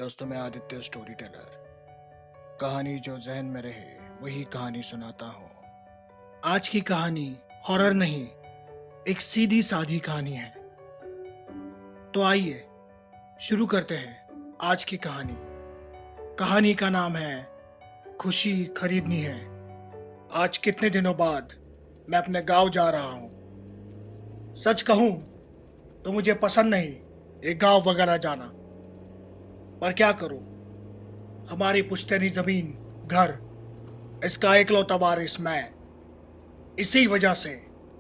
दोस्तों, मैं Aditya story teller. कहानी जो जहन में रहे वही कहानी सुनाता हूँ। आज की कहानी हॉरर नहीं, एक सीधी सादी कहानी है। तो आइए शुरू करते हैं आज की कहानी। कहानी का नाम है खुशी खरीदनी है। आज कितने दिनों बाद मैं अपने गांव जा रहा हूँ। सच कहूँ तो मुझे पसंद नहीं ये गांव वगैरह जाना, पर क्या करूँ, हमारी पुश्तैनी जमीन, घर, इसका इकलौता वारिस मैं। इसी वजह से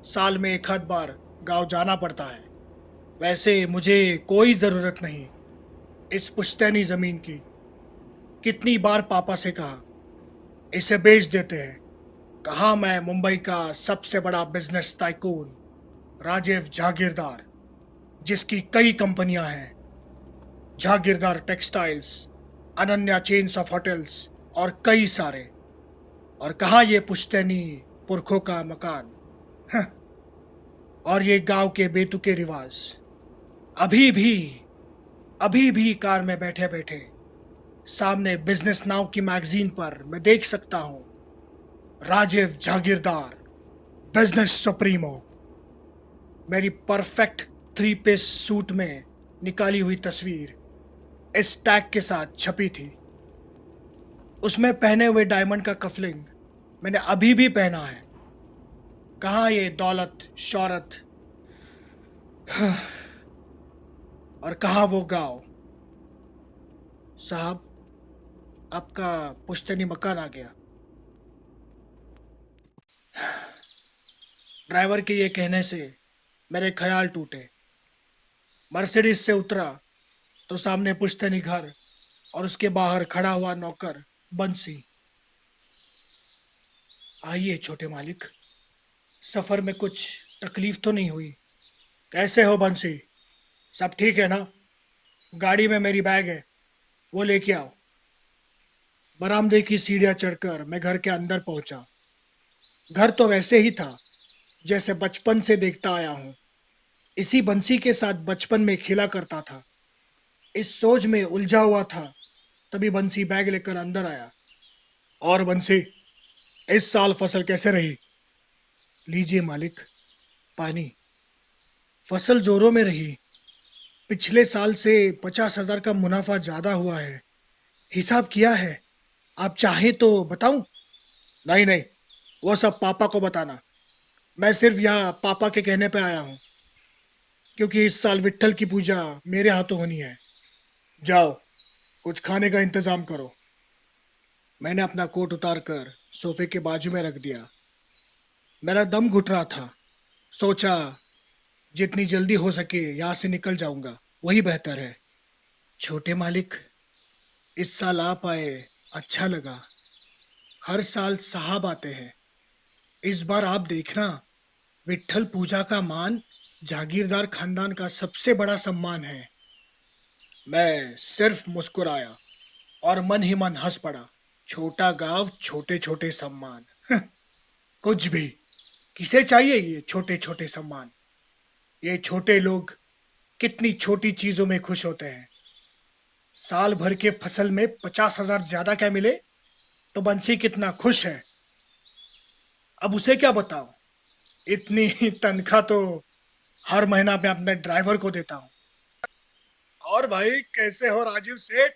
साल में एक आध बार गांव जाना पड़ता है। वैसे मुझे कोई जरूरत नहीं इस पुश्तैनी जमीन की। कितनी बार पापा से कहा इसे बेच देते हैं। कहा मैं मुंबई का सबसे बड़ा बिजनेस टाइकून राजीव जागीरदार, जिसकी कई कंपनियां हैं, Jagirdar textiles, Ananya chains of hotels और कई सारे। और कहा ये पुश्तैनी पुरखों का मकान। हं, और ये गांव के बेतुके रिवाज। अभी भी अभी भी कार में बैठे बैठे सामने बिजनेस नाउ की मैगजीन पर मैं देख सकता हूं राजीव जागीरदार, बिजनेस सुप्रीमो। मेरी परफेक्ट 3 पीस सूट में निकाली हुई तस्वीर इस टैग के साथ छपी थी। उसमें पहने हुए डायमंड का कफलिंग मैंने अभी भी पहना है। कहाँ ये दौलत शौहरत, और कहाँ वो गांव। साहब, आपका पुश्तैनी मकान आ गया। ड्राइवर के ये कहने से मेरे ख्याल टूटे। मर्सिडीज से उतरा तो सामने पुश्तैनी घर और उसके बाहर खड़ा हुआ नौकर बंसी। आइए छोटे मालिक, सफर में कुछ तकलीफ तो नहीं हुई? कैसे हो बंसी, सब ठीक है ना? गाड़ी में मेरी बैग है, वो लेके आओ। बरामदे की सीढ़ियां चढ़कर मैं घर के अंदर पहुंचा। घर तो वैसे ही था जैसे बचपन से देखता आया हूं। इसी बंसी के साथ बचपन में खेला करता था। इस सोच में उलझा हुआ था, तभी बंसी बैग लेकर अंदर आया। और बंसी, इस साल फसल कैसे रही? लीजिए मालिक, पानी। फसल जोरों में रही। पिछले साल से 50,000 का मुनाफा ज्यादा हुआ है। हिसाब किया है, आप चाहे तो बताऊं? नहीं नहीं, वो सब पापा को बताना। मैं सिर्फ यहाँ पापा के कहने पे आया हूँ, क्योंकि इस साल विट्ठल की पूजा मेरे हाथों होनी है। जाओ, कुछ खाने का इंतजाम करो। मैंने अपना कोट उतार कर सोफे के बाजू में रख दिया। मेरा दम घुट रहा था। सोचा जितनी जल्दी हो सके यहाँ से निकल जाऊंगा, वही बेहतर है। छोटे मालिक, इस साल आप आए, अच्छा लगा। हर साल साहब आते हैं, इस बार आप देखना। विट्ठल पूजा का मान जागीरदार खानदान का सबसे बड़ा सम्मान है। मैं सिर्फ मुस्कुराया और मन ही मन हंस पड़ा। छोटा गांव, छोटे छोटे सम्मान। कुछ भी, किसे चाहिए ये छोटे छोटे सम्मान? ये छोटे लोग कितनी छोटी चीजों में खुश होते हैं। साल भर के फसल में 50,000 ज्यादा क्या मिले तो बंसी कितना खुश है। अब उसे क्या बताऊं, इतनी ही तनख्वाह तो हर महीना मैं अपने ड्राइवर को देता हूँ। और भाई, कैसे हो राजीव सेठ?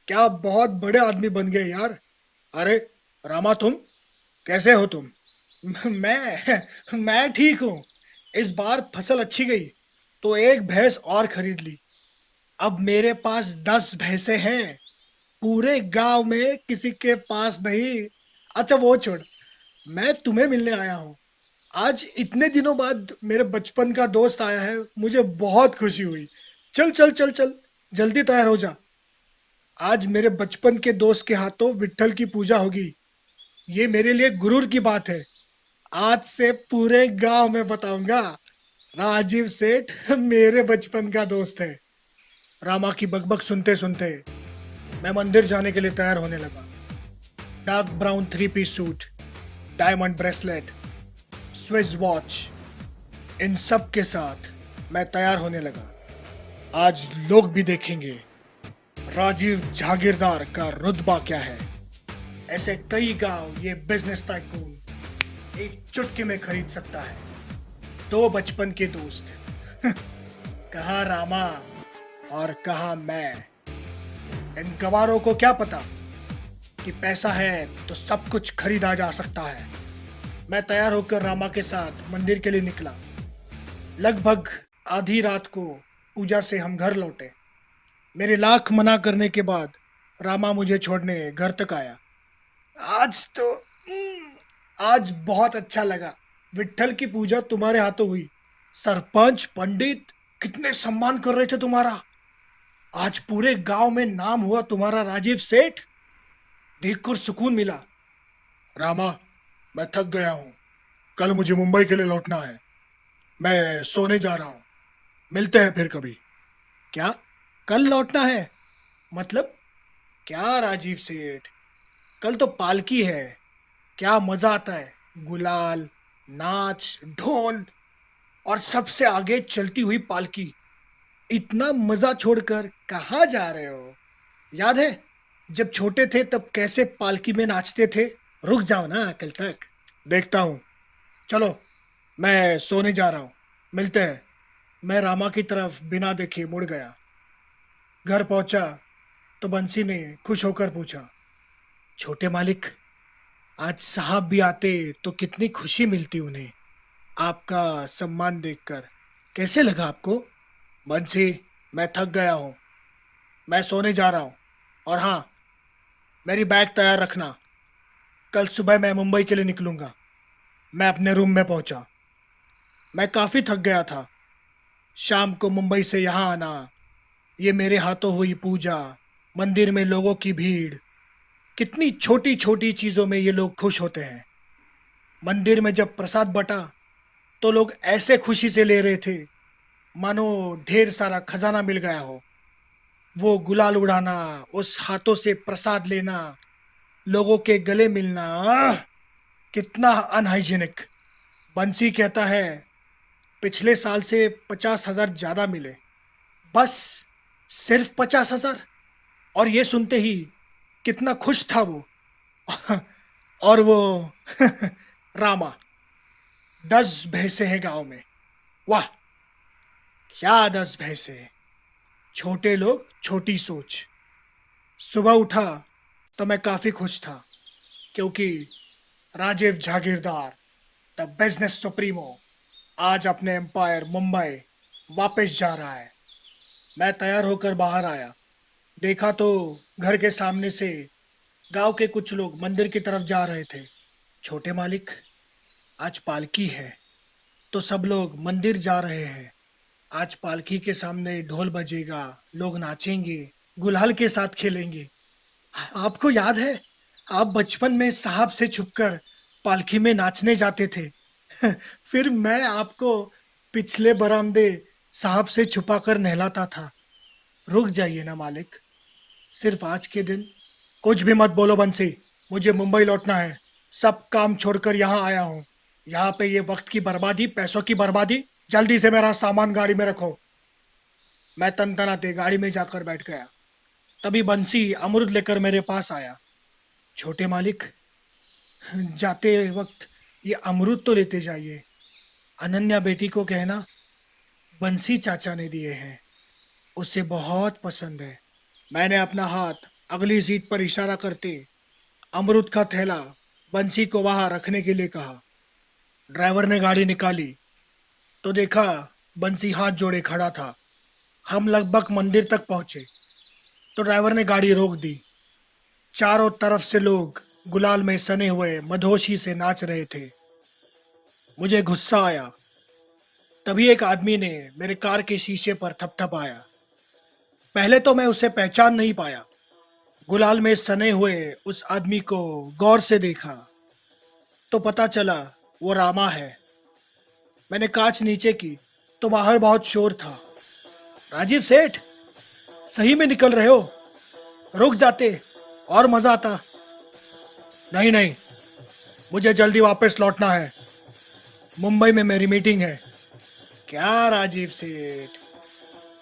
क्या बहुत बड़े आदमी बन गए यार। अरे रामा, तुम कैसे हो तुम? मैं ठीक हूँ। इस बार फसल अच्छी गई तो एक भैंस और खरीद ली। अब मेरे पास 10 भैंसे हैं। पूरे गांव में किसी के पास नहीं। अच्छा वो छोड़, मैं तुम्हें मिलने आया हूँ। आज इतने दिनों बाद मेरे बचपन का दोस्त आया है, मुझे बहुत खुशी हुई। चल चल चल चल, जल्दी तैयार हो जा। आज मेरे बचपन के दोस्त के हाथों विट्ठल की पूजा होगी। ये मेरे लिए गुरूर की बात है। आज से पूरे गांव में बताऊंगा राजीव सेठ मेरे बचपन का दोस्त है। रामा की बकबक सुनते सुनते मैं मंदिर जाने के लिए तैयार होने लगा। Dark brown 3 piece suit, diamond bracelet, Swiss watch, इन सब के साथ मैं तैयार होने लगा। आज लोग भी देखेंगे राजीव जागीरदार का रुतबा क्या है। ऐसे कई गांव ये बिजनेस टाइकून एक चुटकी में खरीद सकता है। दो बचपन के दोस्त कहाँ रामा और कहाँ मैं। इन गवारों को क्या पता कि पैसा है तो सब कुछ खरीदा जा सकता है। मैं तैयार होकर रामा के साथ मंदिर के लिए निकला। लगभग आधी रात को पूजा से हम घर लौटे। मेरे लाख मना करने के बाद रामा मुझे छोड़ने घर तक आया। आज तो आज बहुत अच्छा लगा। विट्ठल की पूजा तुम्हारे हाथों हुई। सरपंच पंडित कितने सम्मान कर रहे थे तुम्हारा। आज पूरे गांव में नाम हुआ तुम्हारा राजीव सेठ। देखकर सुकून मिला। रामा, मैं थक गया हूँ। कल मुझे मुंबई के लिए लौटना है। मैं सोने जा रहा हूँ। मिलते हैं फिर कभी। क्या? कल लौटना है? मतलब क्या राजीव सेठ? कल तो पालकी है। क्या मजा आता है। गुलाल, नाच, ढोल और सबसे आगे चलती हुई पालकी। इतना मजा छोड़कर कहाँ जा रहे हो? याद है जब छोटे थे तब कैसे पालकी में नाचते थे? रुक जाओ ना कल तक। देखता हूँ। चलो, मैं सोने जा रहा हूँ। मिलते हैं। मैं रामा की तरफ बिना देखे मुड़ गया। घर पहुंचा तो बंसी ने खुश होकर पूछा, छोटे मालिक, आज साहब भी आते तो कितनी खुशी मिलती उन्हें। आपका सम्मान देखकर कैसे लगा आपको? बंसी, मैं थक गया हूँ। मैं सोने जा रहा हूँ। और हाँ, मेरी बैग तैयार रखना। कल सुबह मैं मुंबई के लिए निकलूंगा। मैं अपने रूम में पहुंचा। मैं काफी थक गया था। शाम को मुंबई से यहाँ आना, ये मेरे हाथों हुई पूजा, मंदिर में लोगों की भीड़, कितनी छोटी छोटी चीजों में ये लोग खुश होते हैं। मंदिर में जब प्रसाद बटा तो लोग ऐसे खुशी से ले रहे थे मानो ढेर सारा खजाना मिल गया हो। वो गुलाल उड़ाना, उस हाथों से प्रसाद लेना, लोगों के गले मिलना, कितना अनहाइजीनिक। बंसी कहता है पिछले साल से 50,000 ज्यादा मिले। बस सिर्फ 50,000। और ये सुनते ही कितना खुश था वो। और वो रामा, 10 भैंसे हैं गांव में। वाह, क्या 10 भैंसे। छोटे लोग, छोटी सोच। सुबह उठा तो मैं काफी खुश था क्योंकि राजीव जागीरदार, द बिजनेस सुप्रीमो, आज अपने एम्पायर मुंबई वापस जा रहा है। मैं तैयार होकर बाहर आया। देखा तो घर के सामने से गांव के कुछ लोग मंदिर की तरफ जा रहे थे। छोटे मालिक, आज पालकी है तो सब लोग मंदिर जा रहे हैं। आज पालकी के सामने ढोल बजेगा, लोग नाचेंगे, गुलाल के साथ खेलेंगे। आपको याद है आप बचपन में साहब से छुपकर पालकी में नाचने जाते थे। फिर मैं आपको पिछले बरामदे साहब से छुपाकर नहलाता था। रुक जाइए ना मालिक, सिर्फ आज के दिन। कुछ भी मत बोलो बंसी, मुझे मुंबई लौटना है। सब काम छोड़कर यहाँ आया हूँ। यहाँ पे ये वक्त की बर्बादी, पैसों की बर्बादी। जल्दी से मेरा सामान गाड़ी में रखो। मैं तनतनाते गाड़ी में जाकर बैठ गया। तभी बंसी अमरुद लेकर मेरे पास आया। छोटे मालिक, जाते वक्त ये अमरुद तो लेते जाइए। अनन्या बेटी को कहना बंसी चाचा ने दिए हैं, उसे बहुत पसंद है। मैंने अपना हाथ अगली सीट पर इशारा करते अमरुद का थैला बंसी को वहां रखने के लिए कहा। ड्राइवर ने गाड़ी निकाली तो देखा बंसी हाथ जोड़े खड़ा था। हम लगभग मंदिर तक पहुंचे तो ड्राइवर ने गाड़ी रोक दी। चारों तरफ से लोग गुलाल में सने हुए मधोशी से नाच रहे थे। मुझे गुस्सा आया। तभी एक आदमी ने मेरे कार के शीशे पर थपथपाया। पहले तो मैं उसे पहचान नहीं पाया। गुलाल में सने हुए उस आदमी को गौर से देखा तो पता चला वो रामा है। मैंने कांच नीचे की तो बाहर बहुत शोर था। राजीव सेठ, सही में निकल रहे हो? रुक जाते और मजा आता। नहीं नहीं, मुझे जल्दी वापस लौटना है। मुंबई में मेरी मीटिंग है। क्या राजीव सेठ,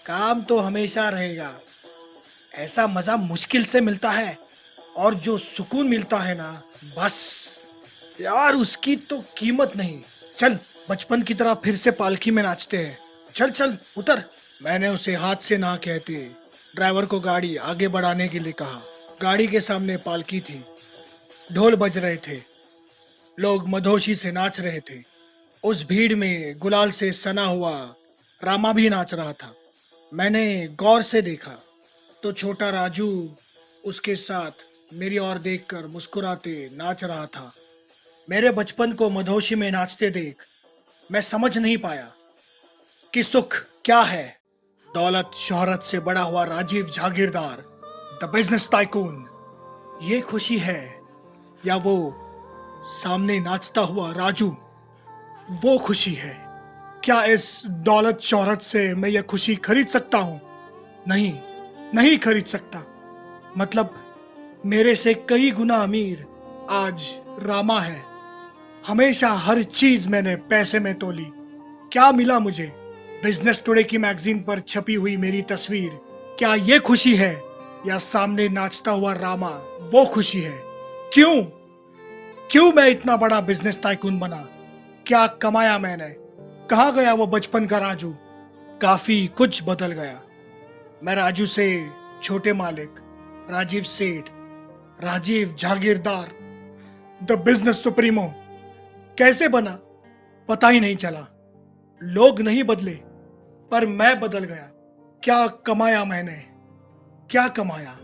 काम तो हमेशा रहेगा। ऐसा मजा मुश्किल से मिलता है, और जो सुकून मिलता है ना, बस यार उसकी तो कीमत नहीं। चल, बचपन की तरह फिर से पालकी में नाचते हैं। चल चल उतर। मैंने उसे हाथ से ना कहते ड्राइवर को गाड़ी आगे बढ़ाने के लिए कहा। गाड़ी के सामने पालकी थी, ढोल बज रहे थे, लोग मधोशी से नाच रहे थे। उस भीड़ में गुलाल से सना हुआ रामा भी नाच रहा था। मैंने गौर से देखा तो छोटा राजू उसके साथ मेरी ओर देखकर मुस्कुराते नाच रहा था। मेरे बचपन को मधोशी में नाचते देख मैं समझ नहीं पाया कि सुख क्या है। दौलत शोहरत से बड़ा हुआ राजीव जागीरदार, द बिजनेस टाइकून, ये खुशी है, या वो सामने नाचता हुआ राजू, वो खुशी है? क्या इस दौलत शोहरत से मैं यह खुशी खरीद सकता हूं? नहीं, नहीं खरीद सकता। मतलब मेरे से कई गुना अमीर आज रामा है। हमेशा हर चीज मैंने पैसे में तोली। क्या मिला मुझे? बिजनेस टुडे की मैगजीन पर छपी हुई मेरी तस्वीर। क्या ये खुशी है, या सामने नाचता हुआ रामा वो खुशी है? क्यों क्यों मैं इतना बड़ा बिजनेस टाइकून बना? क्या कमाया मैंने? कहाँ गया वो बचपन का राजू? काफी कुछ बदल गया। मैं राजू से छोटे मालिक, राजीव सेठ, राजीव जागीरदार, द बिजनेस सुप्रीमो कैसे बना पता ही नहीं चला। लोग नहीं बदले, पर मैं बदल गया। क्या कमाया मैंने? क्या कमाया?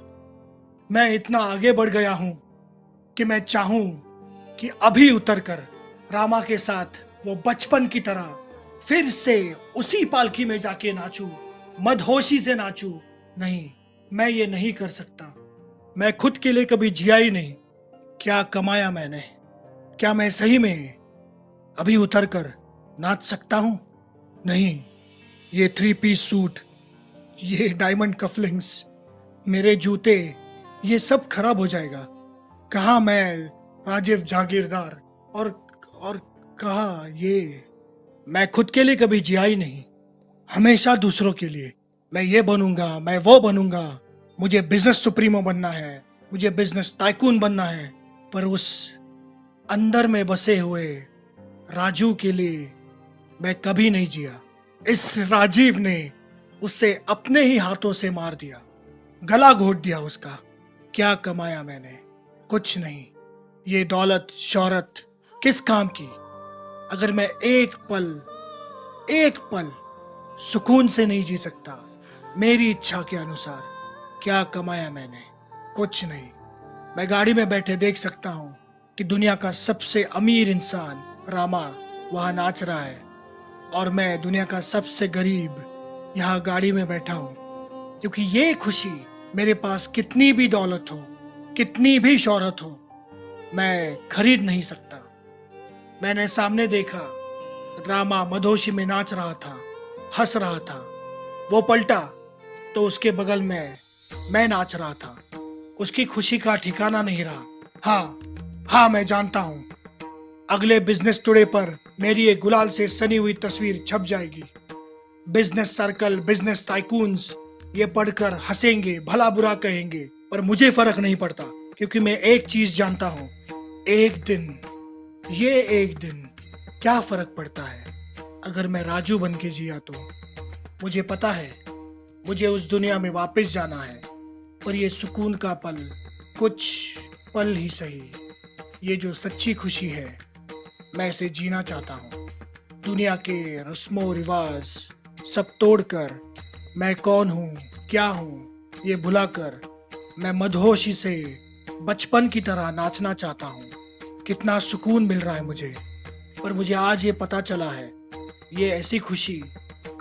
मैं इतना आगे बढ़ गया हूं कि मैं चाहूं कि अभी उतरकर रामा के साथ वो बचपन की तरह फिर से उसी पालकी में जाके नाचूं, मदहोशी से नाचूं। नहीं, मैं ये नहीं कर सकता। मैं खुद के लिए कभी जिया ही नहीं। क्या कमाया मैंने? क्या मैं सही में अभी उतरकर नाच सकता हूं? नहीं, ये 3 पीस सूट, ये डायमंड कफलिंग्स, मेरे जूते, ये सब खराब हो जाएगा। कहा मैं राजीव जागीरदार, और कहा ये? मैं खुद के लिए कभी जिया ही नहीं, हमेशा दूसरों के लिए। मैं ये बनूंगा, मैं वो बनूंगा, मुझे बिजनेस सुप्रीमो बनना है, मुझे बिजनेस टाइकून बनना है। पर उस अंदर में बसे हुए राजू के लिए मैं कभी नहीं जिया। इस राजीव ने उसे अपने ही हाथों से मार दिया, गला घोट दिया उसका। क्या कमाया मैंने? कुछ नहीं। ये दौलत शोहरत किस काम की, अगर मैं एक पल सुकून से नहीं जी सकता मेरी इच्छा के अनुसार? क्या कमाया मैंने? कुछ नहीं। मैं गाड़ी में बैठे देख सकता हूं कि दुनिया का सबसे अमीर इंसान रामा वहां नाच रहा है, और मैं दुनिया का सबसे गरीब यहाँ गाड़ी में बैठा हूं। क्योंकि ये खुशी मेरे पास कितनी भी दौलत हो, कितनी भी शोहरत हो, मैं खरीद नहीं सकता। मैंने सामने देखा रामा मधोशी में नाच रहा था, हंस रहा था। वो पलटा तो उसके बगल में मैं नाच रहा था। उसकी खुशी का ठिकाना नहीं रहा। हाँ, मैं जानता हूं, अगले बिजनेस टुडे पर मेरी एक गुलाल से सनी हुई तस्वीर छप जाएगी। बिजनेस सर्कल, बिजनेस टाइकून्स ये पढ़कर हंसेंगे, भला बुरा कहेंगे, पर मुझे फर्क नहीं पड़ता। क्योंकि मैं एक चीज जानता हूं, एक दिन क्या फर्क पड़ता है अगर मैं राजू बन के जिया तो? मुझे पता है मुझे उस दुनिया में वापस जाना है, पर ये सुकून का पल, कुछ पल ही सही, ये जो सच्ची खुशी है, मैं इसे जीना चाहता हूँ। दुनिया के रस्मों रिवाज सब तोड़कर मैं कौन हूँ, क्या हूँ, ये भुलाकर मैं मदहोशी से बचपन की तरह नाचना चाहता हूँ। कितना सुकून मिल रहा है मुझे। पर मुझे आज ये पता चला है, ये ऐसी खुशी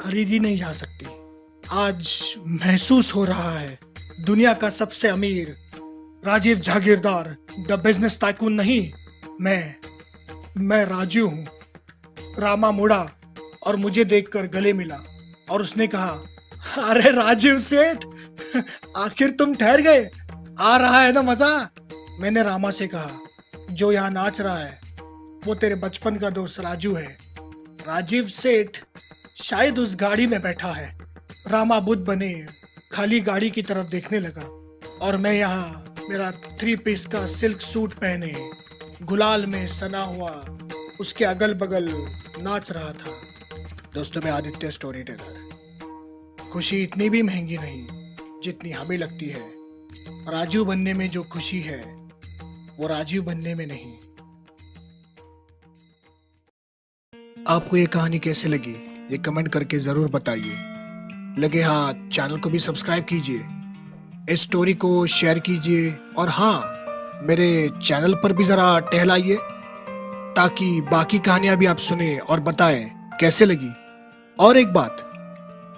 खरीदी नहीं जा सकती। आज महसूस हो रहा है दुनिया का सबसे अमीर राजीव जागीरदार, द बिजनेस टाइकून नहीं, मैं राजू हूँ। रामा मुड़ा और मुझे देखकर गले मिला, और उसने कहा, अरे राजीव सेठ, आखिर तुम ठहर गए, आ रहा है ना मजा? मैंने रामा से कहा, जो यहाँ नाच रहा है वो तेरे बचपन का दोस्त राजू है। राजीव सेठ शायद उस गाड़ी में बैठा है। रामा बुद्ध बने खाली गाड़ी की तरफ देखने लगा और मैं यहाँ मेरा 3 पीस का सिल्क सूट पहने गुलाल में सना हुआ उसके अगल बगल नाच रहा था। दोस्तों, मैं आदित्य स्टोरी टेलर। खुशी इतनी भी महंगी नहीं जितनी हमें लगती है। राजू बनने में जो खुशी है वो राजीव बनने में नहीं। आपको ये कहानी कैसे लगी ये कमेंट करके जरूर बताइए। लगे हाथ चैनल को भी सब्सक्राइब कीजिए, इस स्टोरी को शेयर कीजिए और हाँ, मेरे चैनल पर भी जरा टहलाइए ताकि बाकी कहानियां भी आप सुने और बताएं कैसे लगी। और एक बात,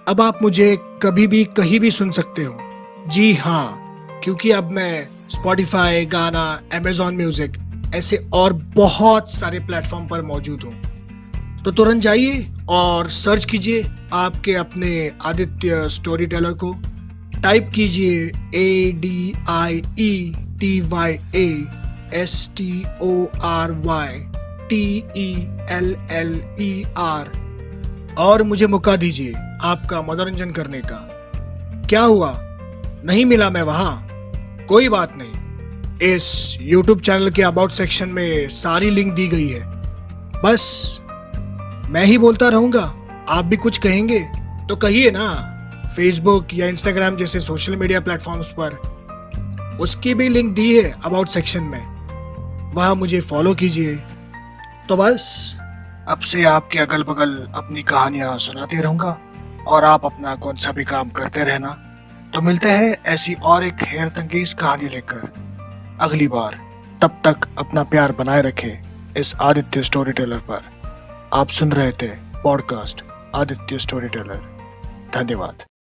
अब आप मुझे कभी भी कहीं भी सुन सकते हो। जी हाँ, क्योंकि अब मैं स्पॉटिफाई, गाना, अमेजॉन म्यूजिक ऐसे और बहुत सारे प्लेटफॉर्म पर मौजूद हूँ। तो तुरंत जाइए और सर्च कीजिए आपके अपने आदित्य स्टोरी टेलर को। टाइप कीजिए ADIETYASTORYTELLER और मुझे मौका दीजिए आपका मनोरंजन करने का। क्या हुआ, नहीं मिला मैं वहां? कोई बात नहीं, इस YouTube चैनल के अबाउट सेक्शन में सारी लिंक दी गई है। बस मैं ही बोलता रहूंगा, आप भी कुछ कहेंगे तो कहिए ना। फेसबुक या इंस्टाग्राम जैसे सोशल मीडिया प्लेटफॉर्म्स पर उसकी भी लिंक दी है अबाउट सेक्शन में, वहां मुझे फॉलो कीजिए। तो बस अब से आपके अगल बगल अपनी कहानियां सुनाते रहूंगा और आप अपना कौन सा भी काम करते रहना। तो मिलते हैं ऐसी और एक हैरत अंगेज कहानी लेकर अगली बार। तब तक अपना प्यार बनाए रखें इस आदित्य स्टोरी टेलर पर। आप सुन रहे थे पॉडकास्ट आदित्य स्टोरी टेलर। धन्यवाद।